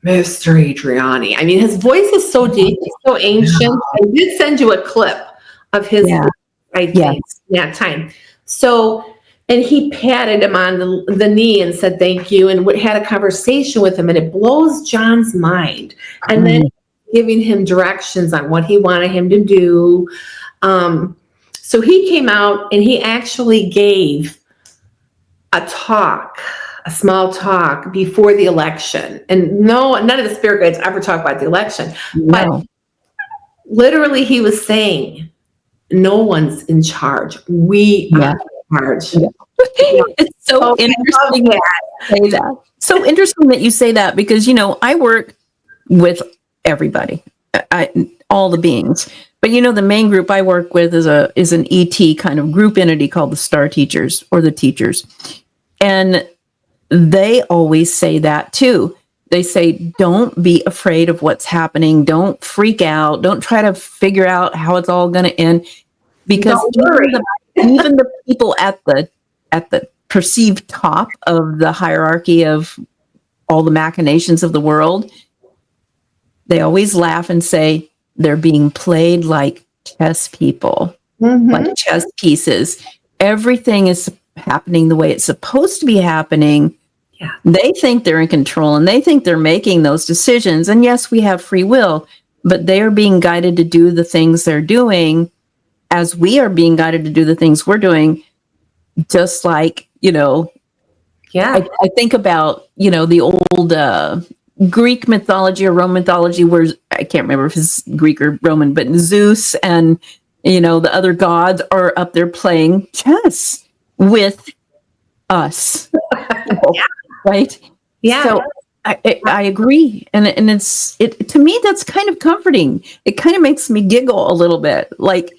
Mr. Adreani. I mean, his voice is so deep, he's so ancient. I did send you a clip of his voice, I think, that time. So, and he patted him on the knee and said thank you, and had a conversation with him, and it blows John's mind. And then giving him directions on what he wanted him to do. So he came out and he actually gave a small talk before the election. And none of the spirit guides ever talk about the election. No. But literally he was saying, no one's in charge. We are in charge. Yeah. It's so interesting that you say that. So interesting that you say that, because, I work with everybody, all the beings. But, the main group I work with is an ET kind of group entity called the Star Teachers, or the Teachers. And they always say that too. They say, don't be afraid of what's happening. Don't freak out. Don't try to figure out how it's all going to end. Because even the people at the perceived top of the hierarchy of all the machinations of the world, they always laugh and say they're being played like chess people, like chess pieces. Everything is happening the way it's supposed to be happening. Yeah. They think they're in control and they think they're making those decisions. And yes, we have free will, but they are being guided to do the things they're doing as we are being guided to do the things we're doing. Just like, I think about, the old Greek mythology or Roman mythology, where I can't remember if it's Greek or Roman, but Zeus and, the other gods are up there playing chess with us. Right? Yeah. So I agree. And it to me, that's kind of comforting. It kind of makes me giggle a little bit. Like,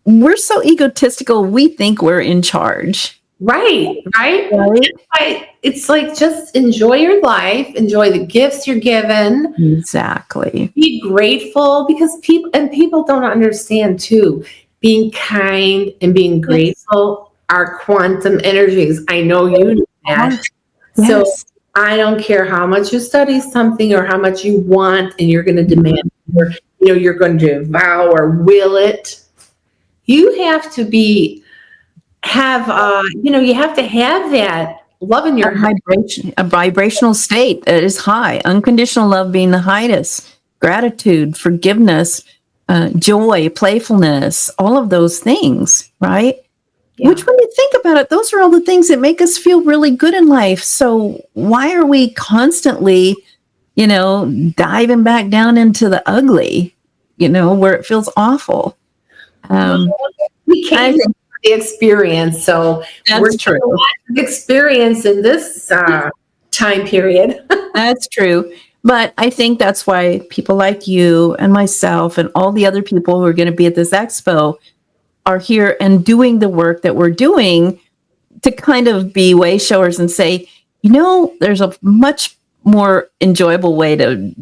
we're so egotistical, we think we're in charge. Right. It's like, just enjoy your life, enjoy the gifts you're given. Exactly. Be grateful, because people don't understand too. Being kind and being grateful are quantum energies. I know you know that. Yes. So I don't care how much you study something or how much you want, and you're going to demand, you're going to vow or will it. You have to you have to have that love in your heart. A vibrational state that is high. Unconditional love being the highest. Gratitude, forgiveness, joy, playfulness, all of those things, right? Which, when you think about it, those are all the things that make us feel really good in life. So why are we constantly, diving back down into the ugly, where it feels awful? We came from the experience, so that's true. A lot of experience in this time period. That's true. But I think that's why people like you and myself and all the other people who are going to be at this expo are here and doing the work that we're doing to kind of be way showers and say, there's a much more enjoyable way to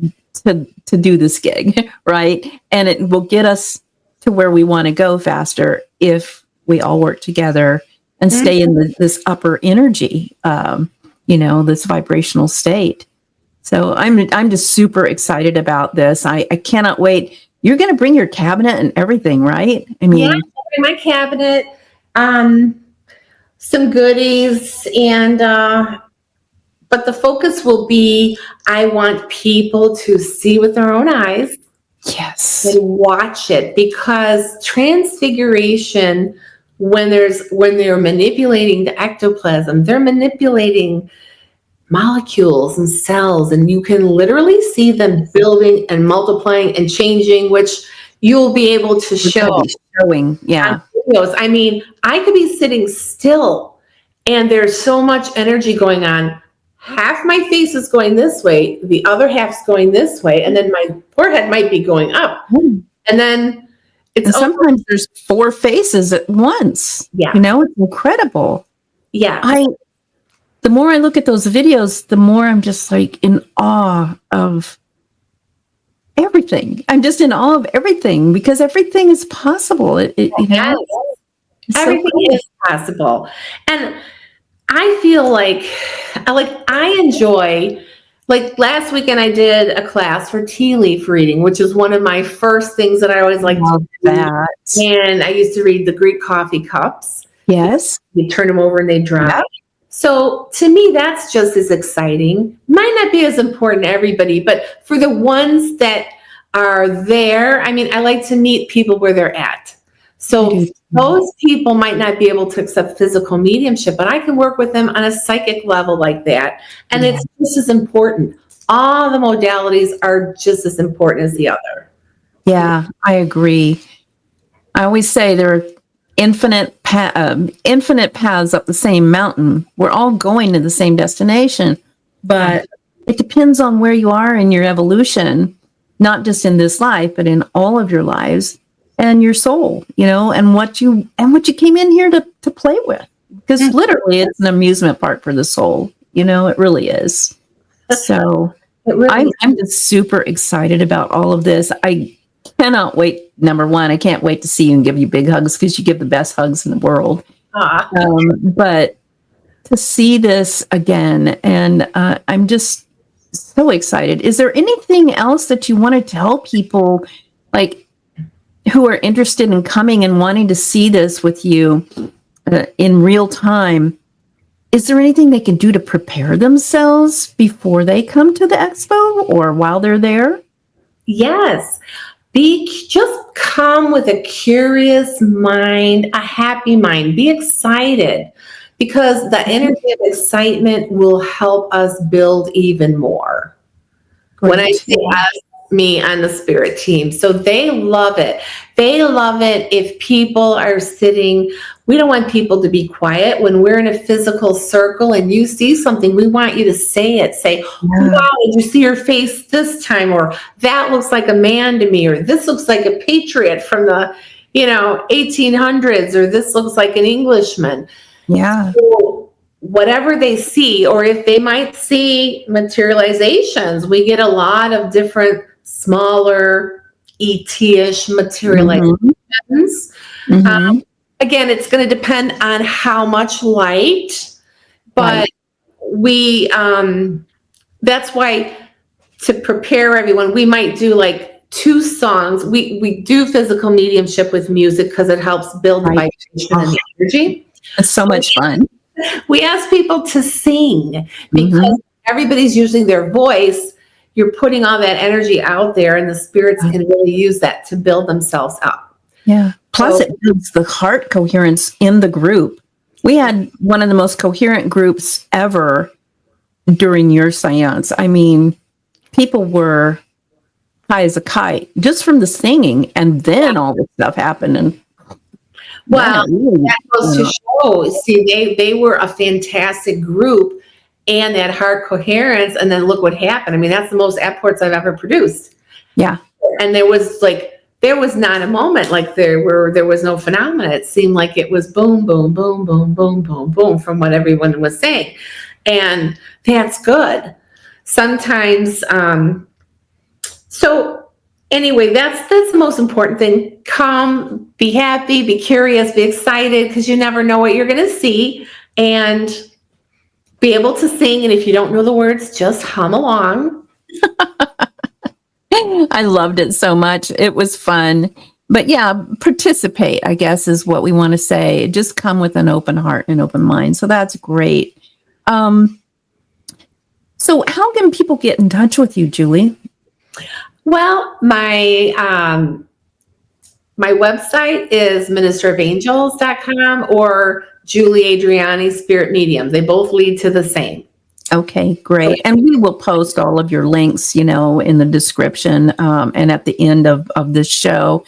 do this gig, right? And it will get us to where we want to go faster if we all work together and stay in this upper energy, this vibrational state. So I'm just super excited about this. I cannot wait. You're going to bring your cabinet and everything, right? I mean, my cabinet, some goodies, and but the focus will be, I want people to see with their own eyes. Yes. And watch it, because transfiguration, when they're manipulating the ectoplasm, they're manipulating molecules and cells, and you can literally see them building and multiplying and changing, which you'll be able to showing. Yeah. Videos. I mean, I could be sitting still and there's so much energy going on. Half my face is going this way, the other half's going this way, and then my forehead might be going up. And then sometimes there's 4 faces at once. Yeah. It's incredible. Yeah. The more I look at those videos, the more I'm just like in awe of everything. I'm just in awe of everything, because everything is possible. Yes. Everything is possible. And I feel like I enjoy, like last weekend I did a class for tea leaf reading, which is one of my first things that I always like to do. And I used to read the Greek coffee cups. Yes. You turn them over and they dry. Yep. So to me, that's just as exciting. Might not be as important to everybody, but for the ones that are there, I mean, I like to meet people where they're at. So those people might not be able to accept physical mediumship, but I can work with them on a psychic level like that. And it's just as important. All the modalities are just as important as the other. Yeah, I agree. I always say there are infinite paths up the same mountain. We're all going to the same destination, but it depends on where you are in your evolution, not just in this life, but in all of your lives and your soul, and what you came in here to play with, because literally it's an amusement park for the soul. It really is. So I'm just super excited about all of this. I cannot wait. Number one, I can't wait to see you and give you big hugs, because you give the best hugs in the world. But to see this again, and I'm just so excited. Is there anything else that you want to tell people, like, who are interested in coming and wanting to see this with you in real time? Is there anything they can do to prepare themselves before they come to the expo or while they're there? Yes. Just come with a curious mind, a happy mind. Be excited, because the energy of excitement will help us build even more. Great. When I say us, me on the spirit team. So they love it. They love it if people are sitting. We don't want people to be quiet. When we're in a physical circle and you see something, we want you to say it. Say, wow, did you see your face this time? Or that looks like a man to me. Or this looks like a patriot from the 1800s. Or this looks like an Englishman. Yeah. So whatever they see, or if they might see materializations, we get a lot of different smaller ET-ish materializations. Again, it's going to depend on how much light, but we that's why, to prepare everyone, we might do like 2 songs. We do physical mediumship with music because it helps build the vibration and the energy. It's so much fun. We ask people to sing, because everybody's using their voice. You're putting all that energy out there, and the spirits can really use that to build themselves up. Yeah. Plus, it builds the heart coherence in the group. We had one of the most coherent groups ever during your seance. I mean, people were high as a kite just from the singing, and then all this stuff happened. And well, that goes to show. See, they were a fantastic group, and that heart coherence. And then look what happened. I mean, that's the most apports I've ever produced. Yeah, and there was not a moment like there was no phenomena. It seemed like it was boom, boom, boom, boom, boom, boom, boom from what everyone was saying, and that's good. Sometimes. So anyway, that's the most important thing. Come, be happy, be curious, be excited, because you never know what you're going to see, and be able to sing. And if you don't know the words, just hum along. I loved it so much. It was fun. But yeah, participate, I guess, is what we want to say. Just come with an open heart and open mind. So that's great. So how can people get in touch with you, Julie? Well, my website is ministerofangels.com or Julie Adreani Spirit Medium. They both lead to the same. Okay, great. And we will post all of your links, in the description and at the end of this show.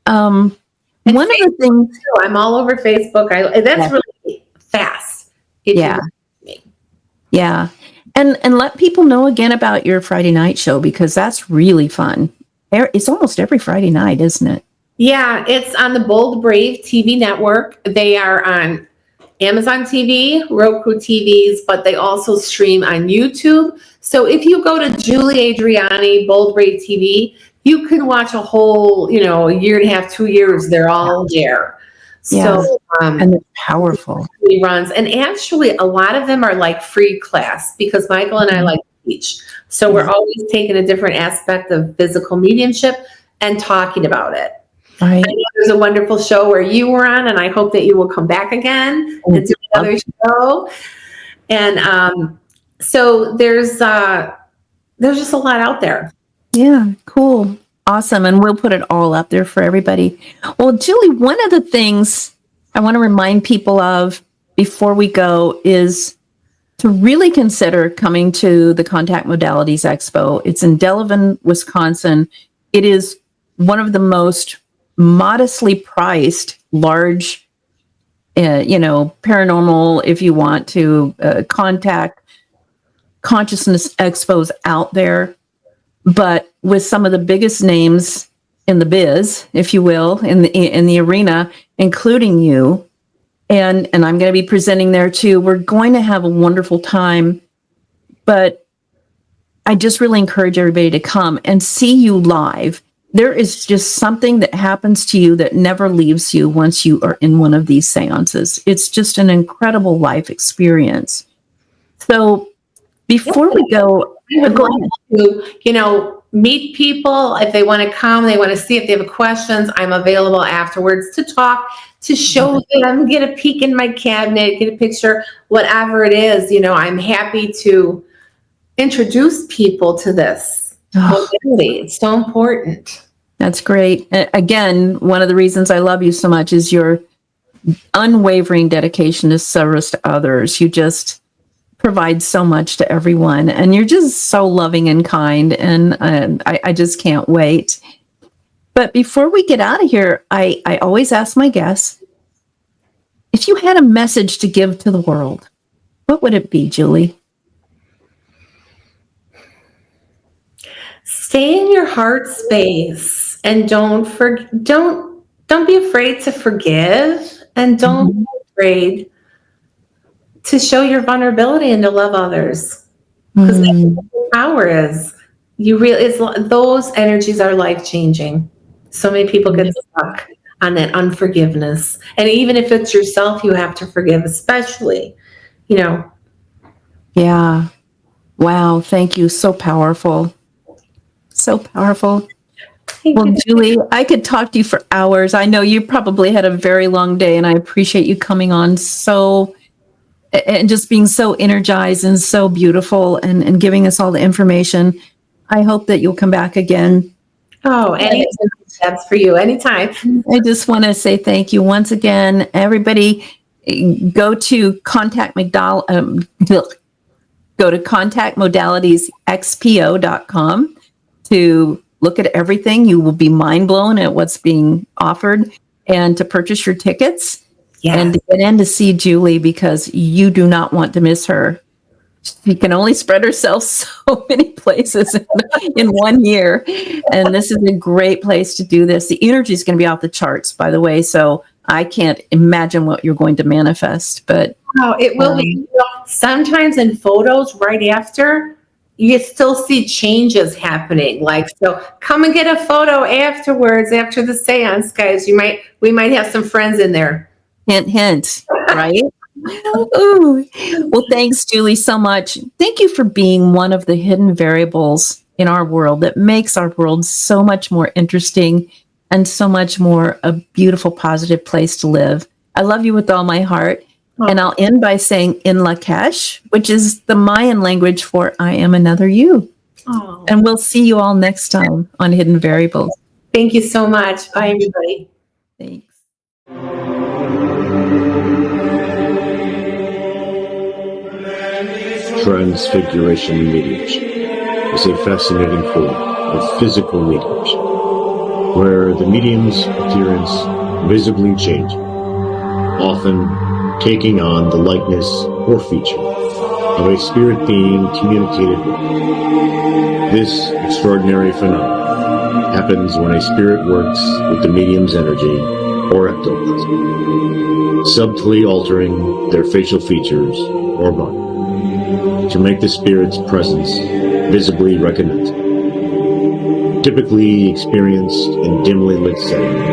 One of the things, I'm all over Facebook. That's really fast. Yeah. And let people know again about your Friday night show, because that's really fun. It's almost every Friday night, isn't it? Yeah, it's on the Bold Brave TV network. They are on Amazon TV, Roku TVs, but they also stream on YouTube. So if you go to Julie Adreani, Bold Brave TV, you can watch a whole, a year and a half, 2 years. They're all there. Yeah. So, and it's powerful. Runs. And actually, a lot of them are like free class, because Michael and I like to teach. So we're always taking a different aspect of physical mediumship and talking about it. Right. I know there's a wonderful show where you were on, and I hope that you will come back again and do another show. And so there's just a lot out there. Yeah, cool. Awesome. And we'll put it all up there for everybody. Well, Julie, one of the things I want to remind people of before we go is to really consider coming to the Contact Modalities Expo. It's in Delavan, Wisconsin. It is one of the most modestly priced, large, paranormal, if you want to, contact consciousness expos out there, but with some of the biggest names in the biz, if you will, in the arena, including you. And I'm going to be presenting there too. We're going to have a wonderful time, but I just really encourage everybody to come and see you live. There is just something that happens to you that never leaves you once you are in one of these seances. It's just an incredible life experience. So before we go, to, meet people. If they want to come, they want to see if they have questions, I'm available afterwards to talk, to show them, get a peek in my cabinet, get a picture, whatever it is. I'm happy to introduce people to this. It's so important. That's great. Again, one of the reasons I love you so much is your unwavering dedication to service to others. You just provide so much to everyone, and you're just so loving and kind, and I just can't wait. But before we get out of here, I always ask my guests, if you had a message to give to the world, what would it be, Julie? Stay in your heart space, and don't be afraid to forgive, and don't be afraid to show your vulnerability and to love others, because that's what power is. Those energies are life changing. So many people get stuck on that unforgiveness, and even if it's yourself, you have to forgive, especially, Yeah. Wow. Thank you. So powerful. So powerful. Well, Julie, I could talk to you for hours. I know you probably had a very long day, and I appreciate you coming on and just being so energized and so beautiful and giving us all the information. I hope that you'll come back again. Oh, anytime. That's for you. Anytime. I just want to say thank you once again, everybody. Go to contactmodalitiesxpo.com to look at everything. You will be mind blown at what's being offered, and to purchase your tickets and to get in to see Julie, because you do not want to miss her. She can only spread herself so many places in 1 year. And this is a great place to do this. The energy is going to be off the charts, by the way. So I can't imagine what you're going to manifest. But it will be. Sometimes in photos right after, you still see changes happening. Like, so come and get a photo afterwards, after the seance, guys. We might have some friends in there. Hint, hint, right? Ooh. Well, thanks, Julie, so much. Thank you for being one of the hidden variables in our world that makes our world so much more interesting and so much more a beautiful, positive place to live. I love you with all my heart. And I'll end by saying in Lakesh, which is the Mayan language for I am another you. And we'll see you all next time on Hidden Variables. Thank you so much. Bye, everybody. Thanks. Transfiguration mediumship is a fascinating form of physical mediumship, where the medium's appearance visibly changes, often taking on the likeness or feature of a spirit being communicated with. This extraordinary phenomenon happens when a spirit works with the medium's energy or ectoplasm, subtly altering their facial features or body to make the spirit's presence visibly recognizable. Typically experienced in dimly lit settings,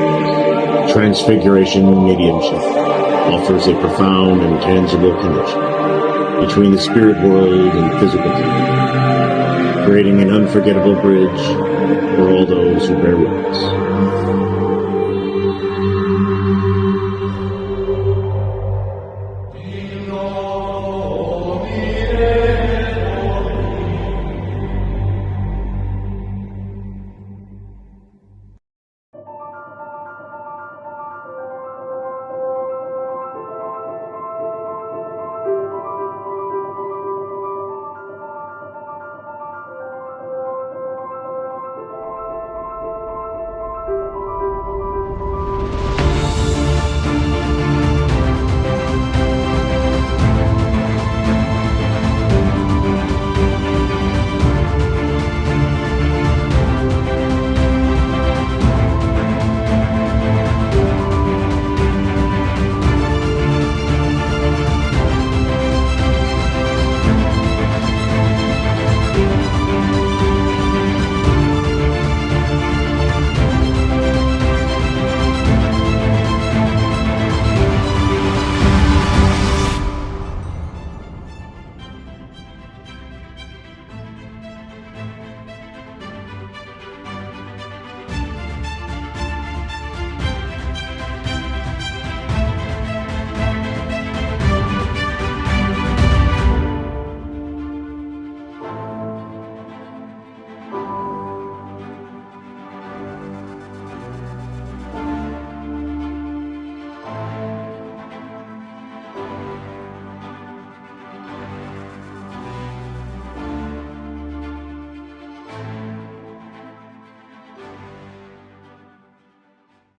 Transfiguration mediumship offers a profound and tangible connection between the spirit world and the physical plane, creating an unforgettable bridge for all those who bear witness.